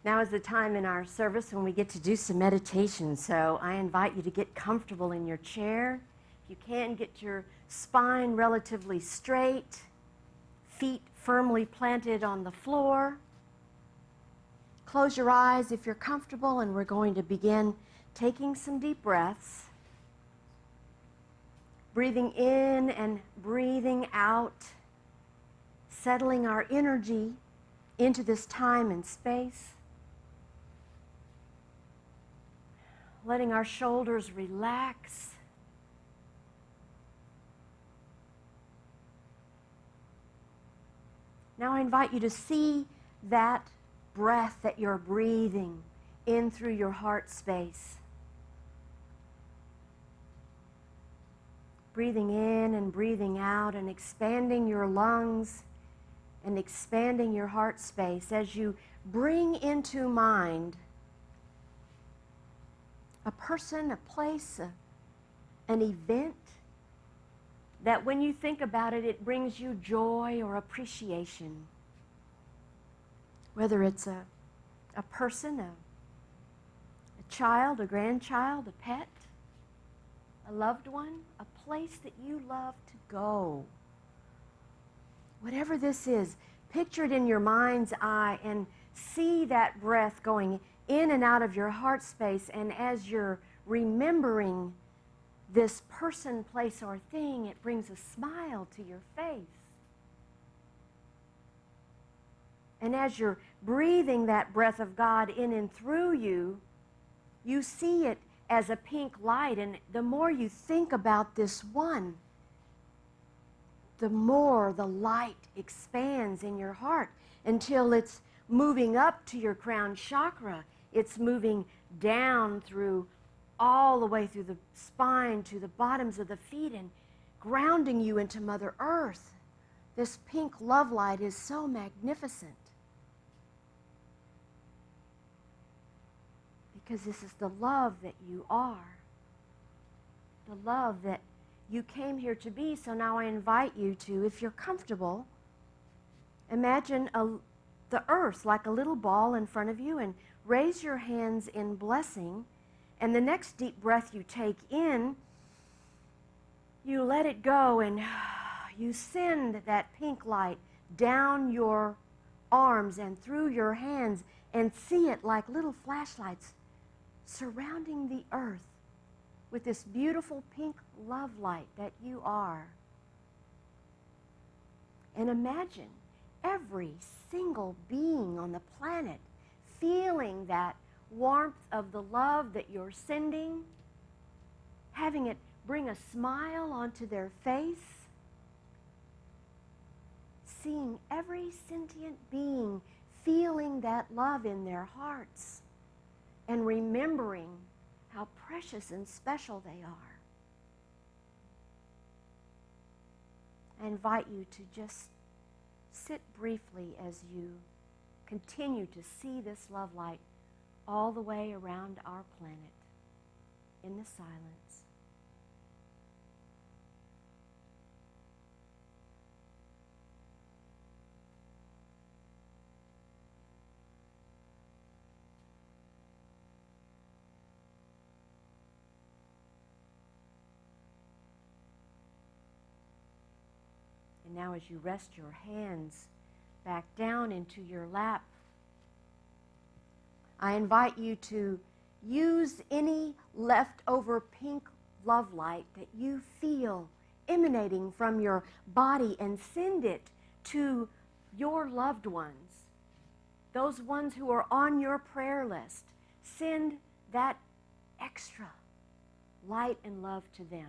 Now is the time in our service when we get to do some meditation, so I invite you to get comfortable in your chair. If you can, get your spine relatively straight, feet firmly planted on the floor. Close your eyes if you're comfortable, and we're going to begin taking some deep breaths. Breathing in and breathing out, settling our energy into this time and space. Letting our shoulders relax. Now I invite you to see that breath that you're breathing in through your heart space. Breathing in and breathing out and expanding your lungs and expanding your heart space as you bring into mind a person, a place, an event that when you think about it, it brings you joy or appreciation. Whether it's a person, a child, a grandchild, a pet, a loved one, a place that you love to go. Whatever this is, picture it in your mind's eye and see that breath going in and out of your heart space, and as you're remembering this person, place, or thing, it brings a smile to your face. And as you're breathing that breath of God in and through you, you see it as a pink light, and the more you think about this one, the more the light expands in your heart until it's moving up to your crown chakra. It's moving down through all the way through the spine to the bottoms of the feet and grounding you into Mother Earth. This pink love light is so magnificent because this is the love that you are, the love that you came here to be. So now I invite you to, if you're comfortable, imagine the earth like a little ball in front of you and raise your hands in blessing. And the next deep breath you take in, you let it go and you send that pink light down your arms and through your hands and see it like little flashlights surrounding the earth with this beautiful pink love light that you are. And imagine every single being on the planet feeling that warmth of the love that you're sending, having it bring a smile onto their face, seeing every sentient being feeling that love in their hearts and remembering how precious and special they are. I invite you to just sit briefly as you continue to see this love light all the way around our planet in the silence. And now as you rest your hands back down into your lap, I invite you to use any leftover pink love light that you feel emanating from your body and send it to your loved ones, those ones who are on your prayer list. Send that extra light and love to them.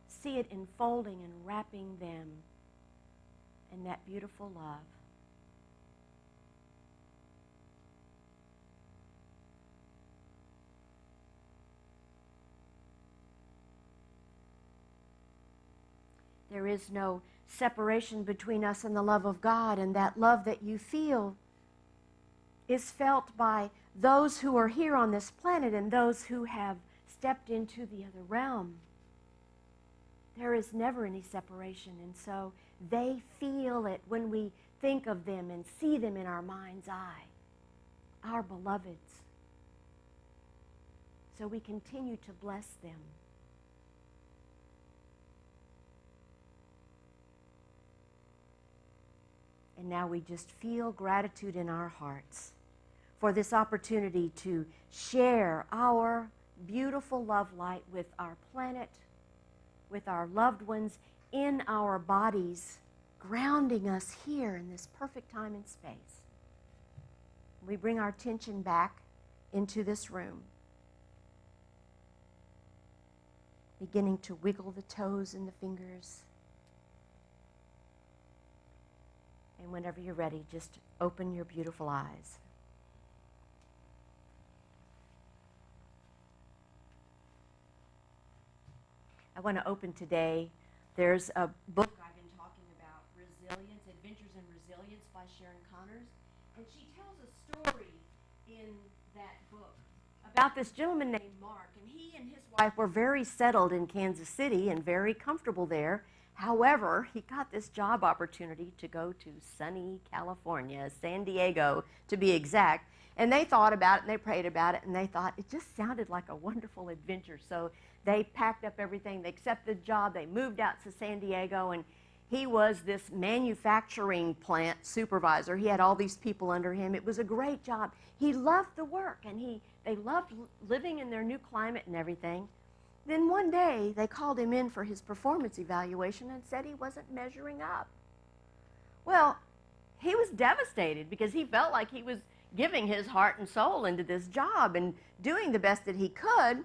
See it enfolding and wrapping them in that beautiful love. There is no separation between us and the love of God, and that love that you feel is felt by those who are here on this planet and those who have stepped into the other realm. There is never any separation, and so they feel it when we think of them and see them in our mind's eye, our beloveds. So we continue to bless them. And now we just feel gratitude in our hearts for this opportunity to share our beautiful love light with our planet, with our loved ones, in our bodies, grounding us here in this perfect time and space. We bring our attention back into this room, beginning to wiggle the toes and the fingers. And whenever you're ready, just open your beautiful eyes. I want to open today. There's a book I've been talking about, Resilience, Adventures in Resilience by Sharon Connors. And she tells a story in that book about this gentleman named Mark. And he and his wife were very settled in Kansas City and very comfortable there. However, he got this job opportunity to go to sunny California, San Diego to be exact. And they thought about it and they prayed about it and they thought it just sounded like a wonderful adventure. So they packed up everything, they accepted the job, they moved out to San Diego, and he was this manufacturing plant supervisor. He had all these people under him. It was a great job. He loved the work, and they loved living in their new climate and everything. Then one day, they called him in for his performance evaluation and said he wasn't measuring up. Well, he was devastated because he felt like he was giving his heart and soul into this job and doing the best that he could.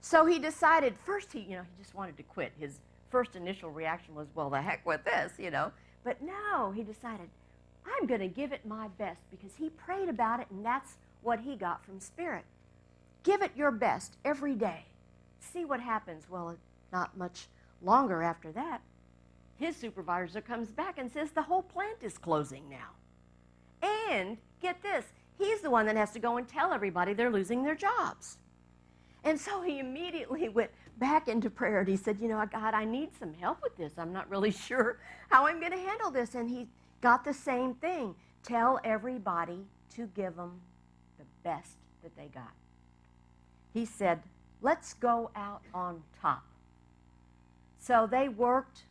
So he decided, first he just wanted to quit. His first initial reaction was, well, the heck with this, But no, he decided, I'm going to give it my best, because he prayed about it, and that's what he got from Spirit. Give it your best every day. See what happens. Well, not much longer after that, his supervisor comes back and says the whole plant is closing now. And get this, he's the one that has to go and tell everybody they're losing their jobs. And so he immediately went back into prayer, and he said, God, I need some help with this. I'm not really sure how I'm going to handle this. And he got the same thing. Tell everybody to give them the best that they got. He said, let's go out on top. So they worked,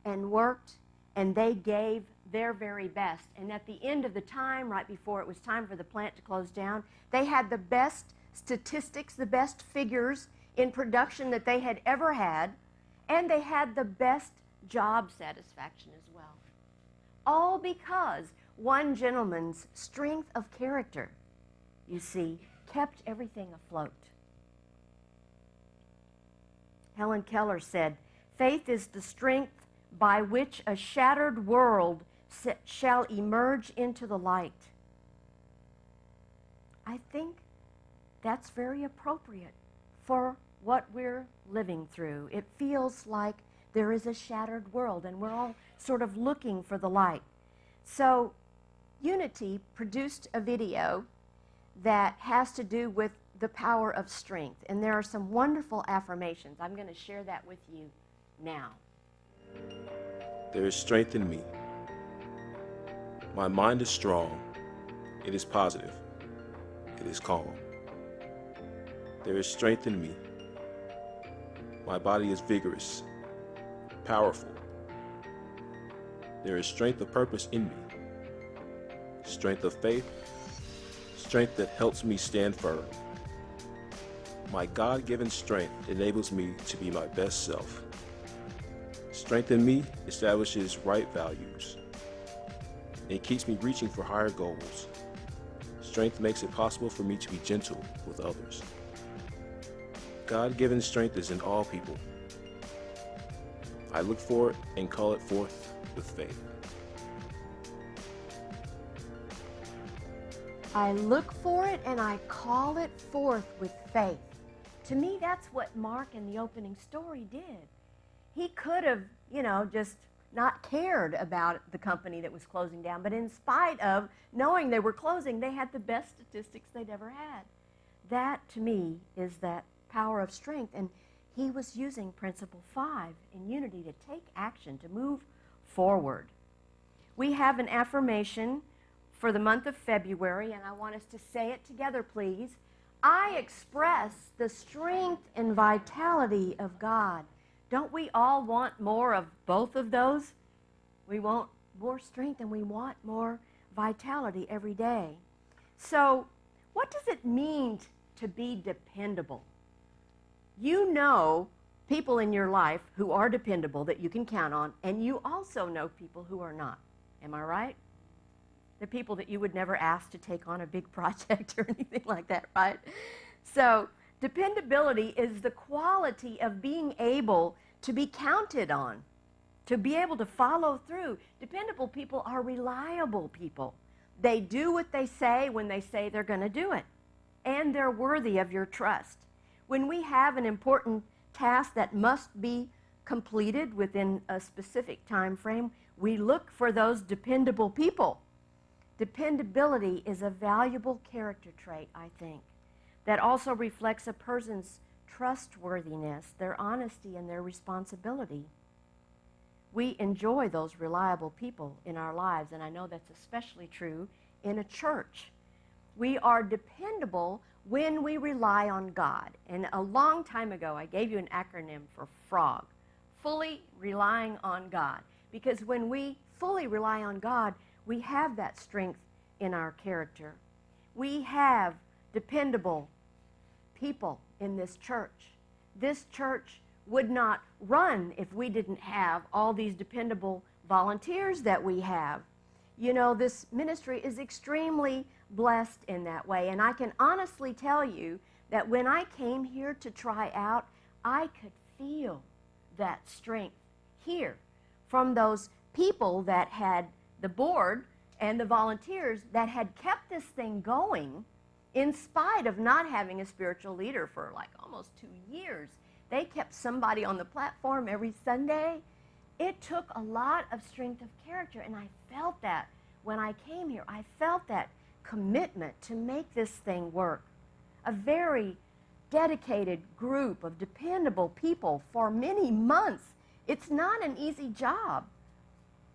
and they gave their very best. And at the end of the time, right before it was time for the plant to close down, they had the best statistics, the best figures in production that they had ever had, and they had the best job satisfaction as well. All because one gentleman's strength of character, you see, kept everything afloat. Helen Keller said, faith is the strength by which a shattered world shall emerge into the light. I think that's very appropriate for what we're living through. It feels like there is a shattered world, and we're all sort of looking for the light. So Unity produced a video that has to do with the power of strength, and there are some wonderful affirmations. I'm going to share that with you now. There is strength in me. My mind is strong. It is positive. It is calm. There is strength in me. My body is vigorous, powerful. There is strength of purpose in me. Strength of faith. Strength that helps me stand firm. My God-given strength enables me to be my best self. Strength in me establishes right values. It keeps me reaching for higher goals. Strength makes it possible for me to be gentle with others. God-given strength is in all people. I look for it and call it forth with faith. I look for it and I call it forth with faith. To me, that's what Mark in the opening story did. He could have, just not cared about the company that was closing down, but in spite of knowing they were closing, they had the best statistics they'd ever had. That, to me, is that power of strength, and he was using Principle 5 in Unity to take action, to move forward. We have an affirmation for the month of February, and I want us to say it together, please. I express the strength and vitality of God. Don't we all want more of both of those? We want more strength and we want more vitality every day. So, what does it mean to be dependable? You know people in your life who are dependable that you can count on, and you also know people who are not. Am I right? The people that you would never ask to take on a big project or anything like that, right? So, dependability is the quality of being able to be counted on, to be able to follow through. Dependable people are reliable people. They do what they say when they say they're going to do it, and they're worthy of your trust. When we have an important task that must be completed within a specific time frame, we look for those dependable people. Dependability is a valuable character trait, I think, that also reflects a person's trustworthiness, their honesty, and their responsibility. We enjoy those reliable people in our lives, and I know that's especially true in a church. We are dependable when we rely on God. And a long time ago, I gave you an acronym for FROG, fully relying on God. Because when we fully rely on God, we have that strength in our character. We have dependable people in this church. This church would not run if we didn't have all these dependable volunteers that we have. You know, this ministry is extremely blessed in that way. And I can honestly tell you that when I came here to try out, I could feel that strength here from those people that had the board and the volunteers that had kept this thing going in spite of not having a spiritual leader for like almost 2 years. They kept somebody on the platform every Sunday. It took a lot of strength of character, and I felt that when I came here. I felt that commitment to make this thing work. A very dedicated group of dependable people for many months. It's not an easy job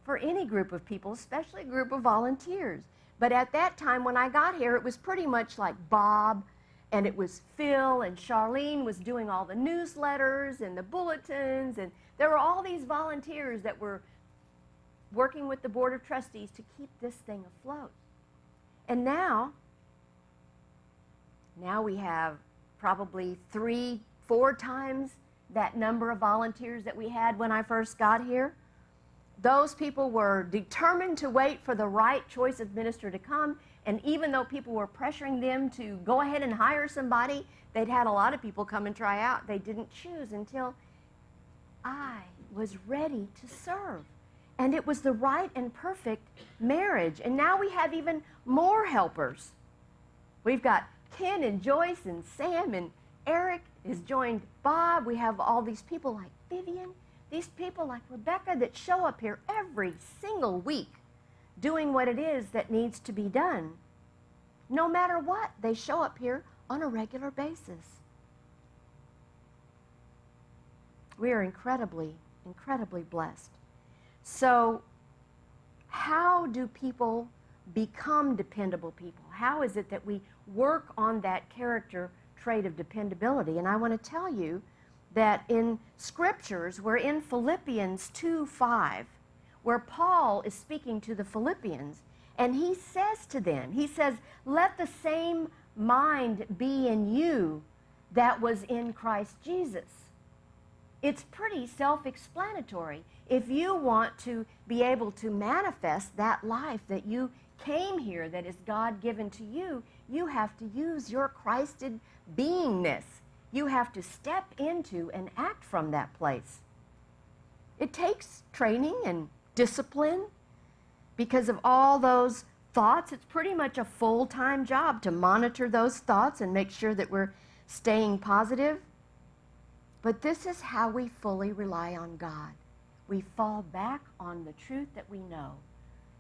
for any group of people, especially a group of volunteers. But at that time when I got here, it was pretty much like Bob, and it was Phil, and Charlene was doing all the newsletters and the bulletins, and there were all these volunteers that were working with the Board of Trustees to keep this thing afloat. And now we have probably 3-4 times that number of volunteers that we had when I first got here. Those people were determined to wait for the right choice of minister to come, and even though people were pressuring them to go ahead and hire somebody, they'd had a lot of people come and try out. They didn't choose until I was ready to serve. And it was the right and perfect marriage. And now we have even more helpers. We've got Ken and Joyce and Sam, and Eric has joined Bob. We have all these people like Vivian, these people like Rebecca that show up here every single week doing what it is that needs to be done. No matter what, they show up here on a regular basis. We are incredibly, incredibly blessed. So, how do people become dependable people? How is it that we work on that character trait of dependability? And I want to tell you that in scriptures, we're in Philippians 2:5, where Paul is speaking to the Philippians, and he says to them, he says, let the same mind be in you that was in Christ Jesus. It's pretty self-explanatory. If you want to be able to manifest that life that you came here, that is God-given to you, you have to use your Christed beingness. You have to step into and act from that place. It takes training and discipline because of all those thoughts. It's pretty much a full-time job to monitor those thoughts and make sure that we're staying positive. But this is how we fully rely on God. We fall back on the truth that we know,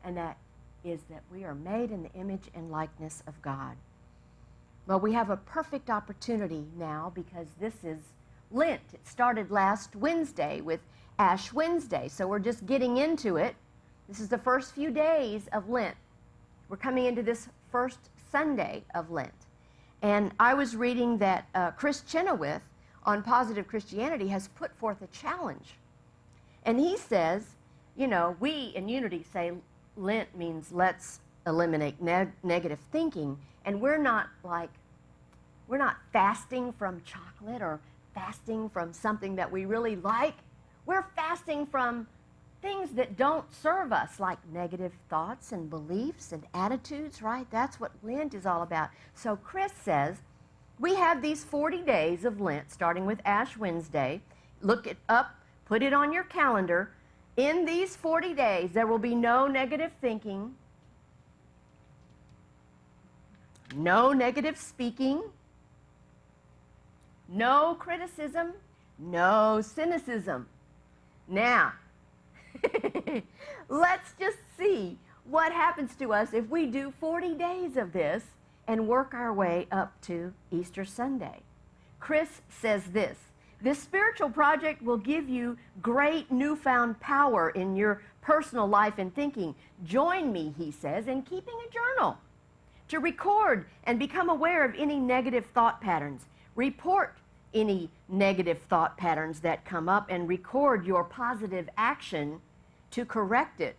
and that is that we are made in the image and likeness of God. Well, we have a perfect opportunity now because this is Lent. It started last Wednesday with Ash Wednesday, so we're just getting into it. This is the first few days of Lent. We're coming into this first Sunday of Lent. And I was reading that Chris Chenoweth on Positive Christianity has put forth a challenge. And he says, you know, we in Unity say Lent means let's eliminate negative thinking. And we're not fasting from chocolate or fasting from something that we really like. We're fasting from things that don't serve us, like negative thoughts and beliefs and attitudes, right? That's what Lent is all about. So Chris says, we have these 40 days of Lent, starting with Ash Wednesday. Look it up, put it on your calendar. In these 40 days, there will be no negative thinking, no negative speaking, no criticism, no cynicism. Now, let's just see what happens to us if we do 40 days of this and work our way up to Easter Sunday. Chris says this spiritual project will give you great newfound power in your personal life and thinking. Join me, he says, in keeping a journal to record and become aware of any negative thought patterns. Report any negative thought patterns that come up and record your positive action to correct it.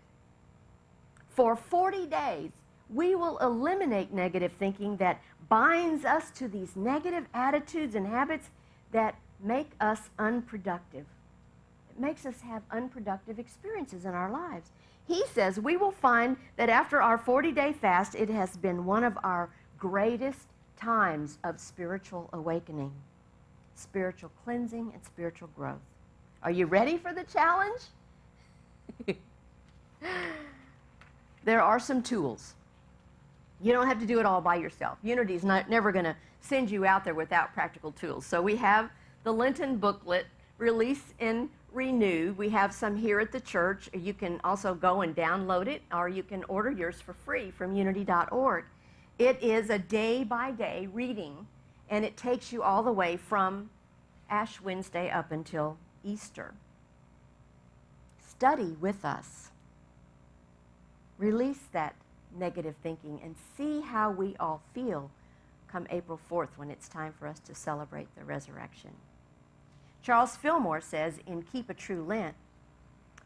For 40 days, we will eliminate negative thinking that binds us to these negative attitudes and habits that make us unproductive. It makes us have unproductive experiences in our lives. He says we will find that after our 40-day fast, it has been one of our greatest times of spiritual awakening, spiritual cleansing, and spiritual growth. Are you ready for the challenge? There are some tools. You don't have to do it all by yourself. Unity is never going to send you out there without practical tools. So we have the Lenten booklet, Release and Renew. We have some here at the church. You can also go and download it, or you can order yours for free from unity.org. It is a day-by-day reading, and it takes you all the way from Ash Wednesday up until Easter. Study with us. Release that negative thinking and see how we all feel come April 4th when it's time for us to celebrate the resurrection. Charles Fillmore says in Keep a True Lent,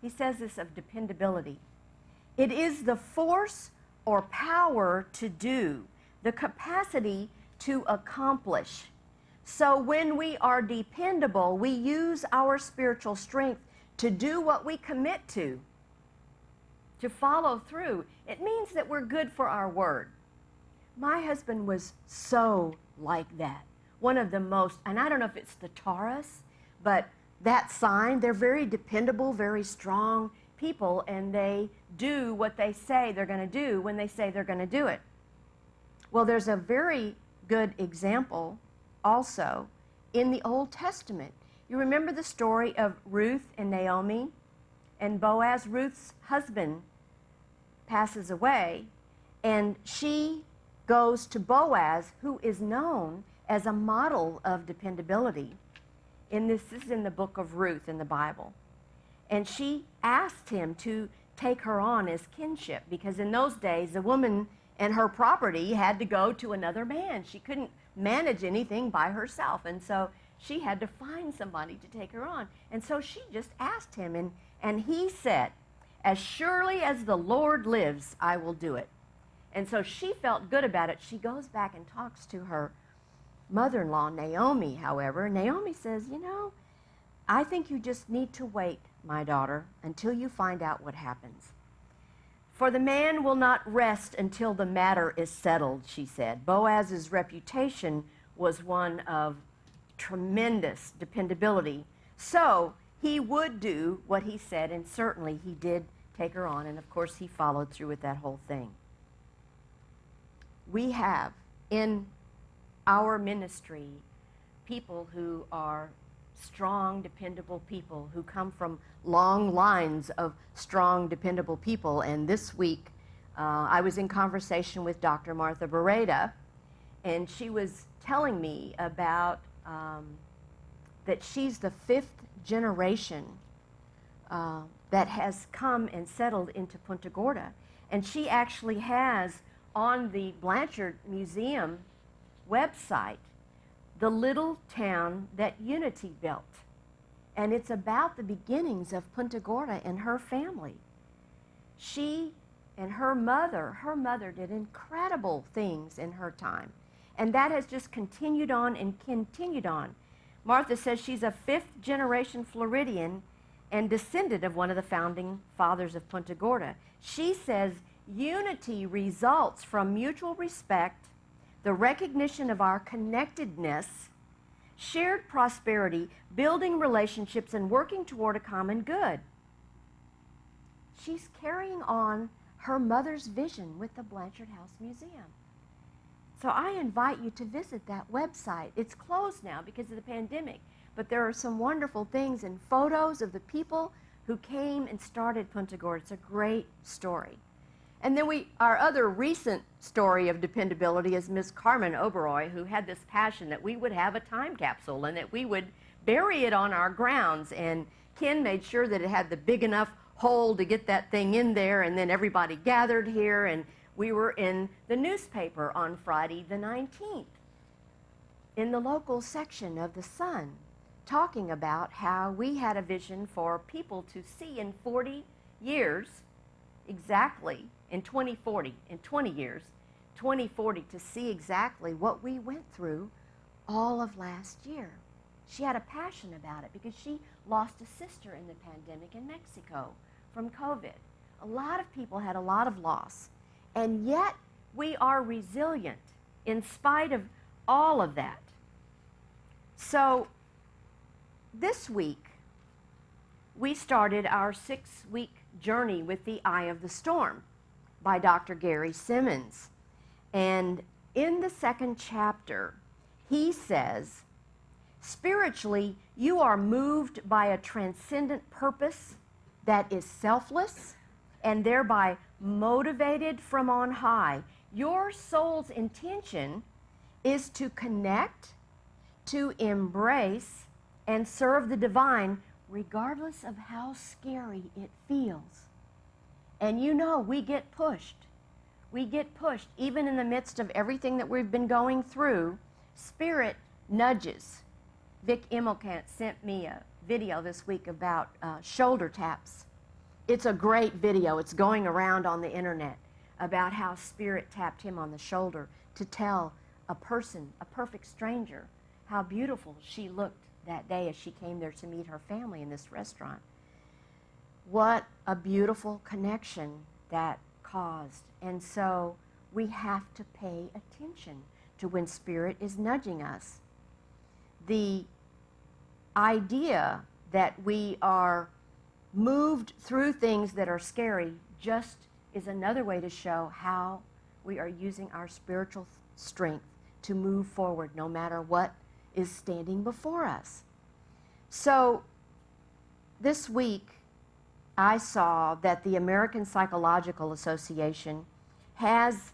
he says this of dependability. It is the force or power to do, the capacity to accomplish. So when we are dependable, we use our spiritual strength to do what we commit to follow through. It means that we're good for our word. My husband was so like that. One of the most, and I don't know if it's the Taurus, but that sign, they're very dependable, very strong people, and they do what they say they're going to do when they say they're going to do it. Well, there's a very good example also in the Old Testament. You remember the story of Ruth and Naomi and Boaz? Ruth's husband passes away, and she goes to Boaz, who is known as a model of dependability. This is in the book of Ruth in the Bible. And she asked him to take her on as kinship, because in those days, a woman and her property had to go to another man. She couldn't manage anything by herself, and so she had to find somebody to take her on. And so she just asked him, and he said, as surely as the Lord lives, I will do it. And so she felt good about it. She goes back and talks to her mother-in-law, Naomi, however. Naomi says, you know, I think you just need to wait, my daughter, until you find out what happens. For the man will not rest until the matter is settled, she said. Boaz's reputation was one of tremendous dependability. So he would do what he said, and certainly he did take her on, and of course he followed through with that whole thing. We have in our ministry people who are strong, dependable people who come from long lines of strong, dependable people. And this week I was in conversation with Dr. Martha Beretta, and she was telling me about that she's the 5th generation that has come and settled into Punta Gorda. And she actually has on the Blanchard Museum website the little town that Unity built. And it's about the beginnings of Punta Gorda and her family. She and her mother did incredible things in her time. And that has just continued on and continued on. Martha says she's a fifth-generation Floridian and descendant of one of the founding fathers of Punta Gorda. She says unity results from mutual respect, the recognition of our connectedness, shared prosperity, building relationships, and working toward a common good. She's carrying on her mother's vision with the Blanchard House Museum. So I invite you to visit that website. It's closed now because of the pandemic, but there are some wonderful things and photos of the people who came and started Punta Gorda. It's a great story. And then our other recent story of dependability is Miss Carmen Oberoi, who had this passion that we would have a time capsule and that we would bury it on our grounds. And Ken made sure that it had the big enough hole to get that thing in there, and then everybody gathered here, and we were in the newspaper on Friday the 19th in the local section of the Sun, talking about how we had a vision for people to see in 40 years, exactly, in 2040, in 20 years, 2040, to see exactly what we went through all of last year. She had a passion about it because she lost a sister in the pandemic in Mexico from COVID. A lot of people had a lot of loss, and yet we are resilient in spite of all of that. So this week, we started our 6-week journey with the Eye of the Storm by Dr. Gary Simmons. And in the 2nd chapter, he says, spiritually, you are moved by a transcendent purpose that is selfless and thereby motivated from on high. Your soul's intention is to connect, to embrace, and serve the divine regardless of how scary it feels. And you know, we get pushed. We get pushed. Even in the midst of everything that we've been going through, Spirit nudges. Vic Immelkamp sent me a video this week about shoulder taps. It's a great video. It's going around on the internet about how Spirit tapped him on the shoulder to tell a person, a perfect stranger, how beautiful she looked that day as she came there to meet her family in this restaurant. What a beautiful connection that caused. And so we have to pay attention to when Spirit is nudging us. The idea that we are moved through things that are scary just is another way to show how we are using our spiritual strength to move forward no matter what is standing before us. So this week I saw that the American Psychological Association has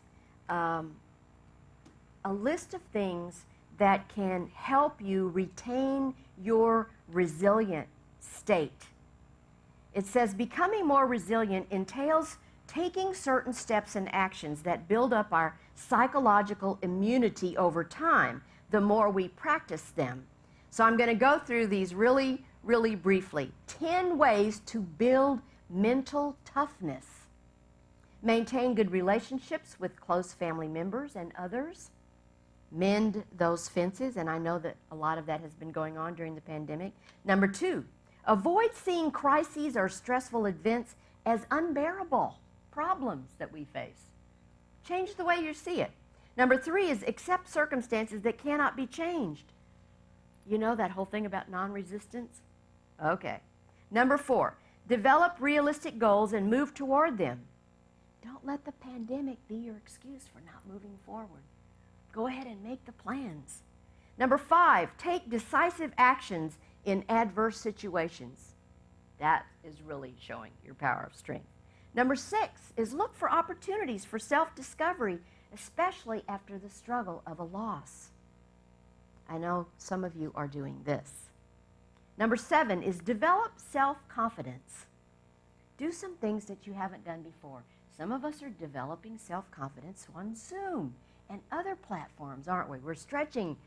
a list of things that can help you retain your resilient state. It says becoming more resilient entails taking certain steps and actions that build up our psychological immunity over time, the more we practice them. So I'm going to go through these really, really briefly. 10 ways to build mental toughness. Maintain good relationships with close family members and others. Mend those fences, and I know that a lot of that has been going on during the pandemic. Number 2, avoid seeing crises or stressful events as unbearable problems that we face. Change the way you see it. Number 3 is accept circumstances that cannot be changed. You know that whole thing about non-resistance? Okay. Number 4, develop realistic goals and move toward them. Don't let the pandemic be your excuse for not moving forward. Go ahead and make the plans. Number 5, take decisive actions in adverse situations. That is really showing your power of strength. Number 6 is look for opportunities for self-discovery, especially after the struggle of a loss. I know some of you are doing this. Number 7 is develop self-confidence. Do some things that you haven't done before. Some of us are developing self-confidence on Zoom and other platforms, aren't we? We're stretching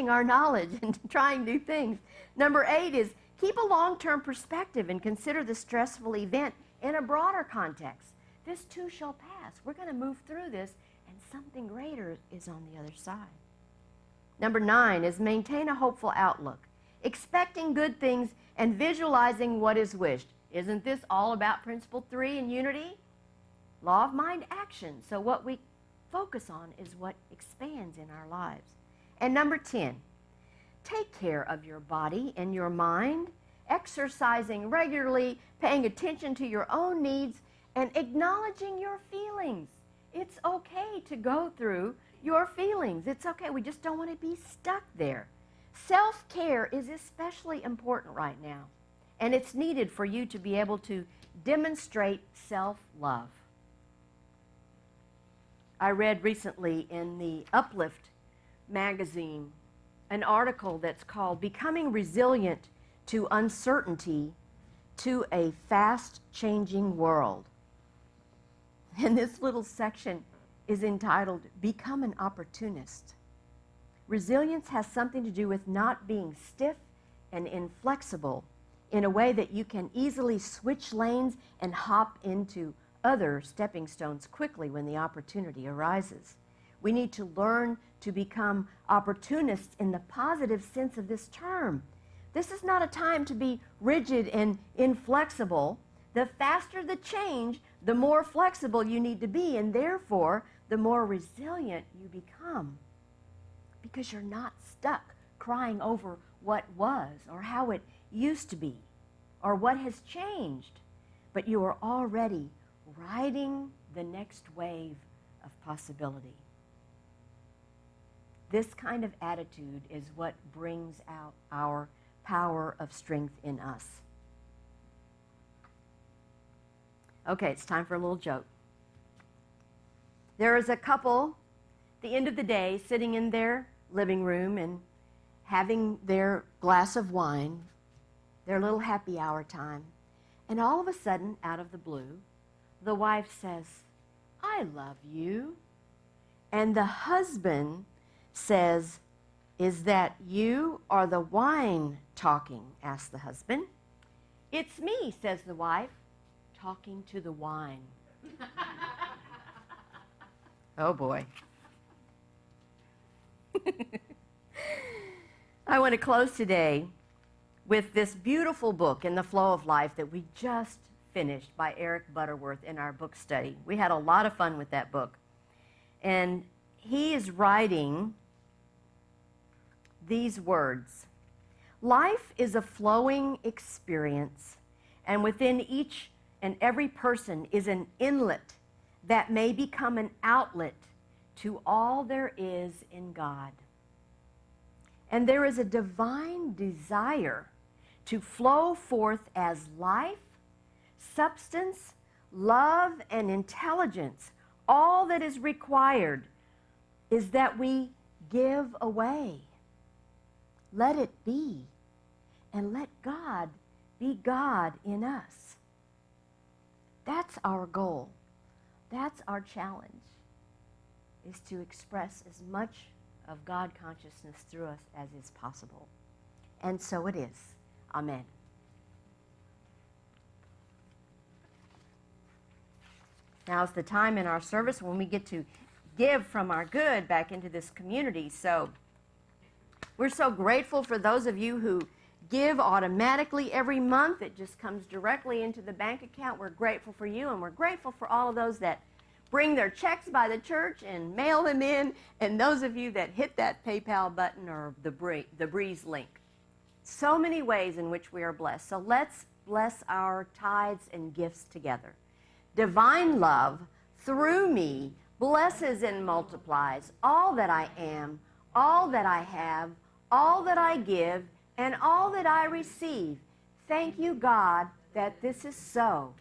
our knowledge and trying new things. Number 8 is keep a long-term perspective and consider the stressful event in a broader context. This too shall pass. We're going to move through this, and something greater is on the other side. Number 9 is maintain a hopeful outlook, expecting good things and visualizing what is wished. Isn't this all about Principle 3 in unity? Law of mind action. So what we focus on is what expands in our lives. And number 10, take care of your body and your mind, exercising regularly, paying attention to your own needs, and acknowledging your feelings. It's okay to go through your feelings. It's okay. We just don't want to be stuck there. Self-care is especially important right now, and it's needed for you to be able to demonstrate self-love. I read recently in the Uplift magazine an article that's called Becoming Resilient to Uncertainty to a Fast-Changing World. And this little section is entitled Become an Opportunist. Resilience has something to do with not being stiff and inflexible in a way that you can easily switch lanes and hop into other stepping stones quickly when the opportunity arises. We need to learn to become opportunists in the positive sense of this term. This is not a time to be rigid and inflexible. The faster the change, the more flexible you need to be, and therefore, the more resilient you become. Because you're not stuck crying over what was or how it used to be or what has changed, but you are already riding the next wave of possibility. This kind of attitude is what brings out our power of strength in us. Okay, it's time for a little joke. There is a couple, at the end of the day, sitting in their living room and having their glass of wine, their little happy hour time, and all of a sudden, out of the blue, the wife says, "I love you." And the husband says, "Is that you or the wine talking?" asked the husband. "It's me," says the wife, "talking to the wine." Oh boy. I want to close today with this beautiful book, In the Flow of Life, that we just finished by Eric Butterworth in our book study. We had a lot of fun with that book. And he is writing these words: life is a flowing experience, and within each and every person is an inlet that may become an outlet to all there is in God. And there is a divine desire to flow forth as life, substance, love, and intelligence. All that is required is that we give away. Let it be, and let God be God in us. That's our goal. That's our challenge, is to express as much of God consciousness through us as is possible. And so it is. Amen. Now is the time in our service when we get to give from our good back into this community. So we're so grateful for those of you who give automatically every month. It just comes directly into the bank account. We're grateful for you, and we're grateful for all of those that bring their checks by the church and mail them in, and those of you that hit that PayPal button or the Breeze link. So many ways in which we are blessed. So let's bless our tithes and gifts together. Divine love, through me, blesses and multiplies all that I am, all that I have, all that I give, and all that I receive. Thank you, God, that this is so.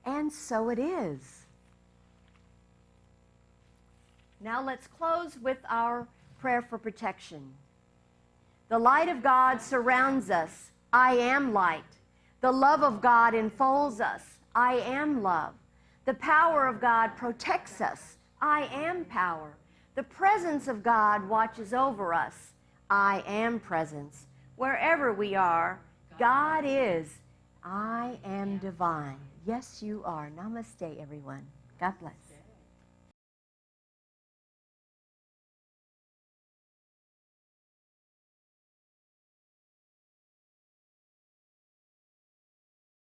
And so it is. Now let's close with our prayer for protection. The light of God surrounds us. I am light. The love of God enfolds us. I am love. The power of God protects us. I am power. The presence of God watches over us. I am presence. Wherever we are, God is. I am divine. Yes, you are. Namaste, everyone. God bless.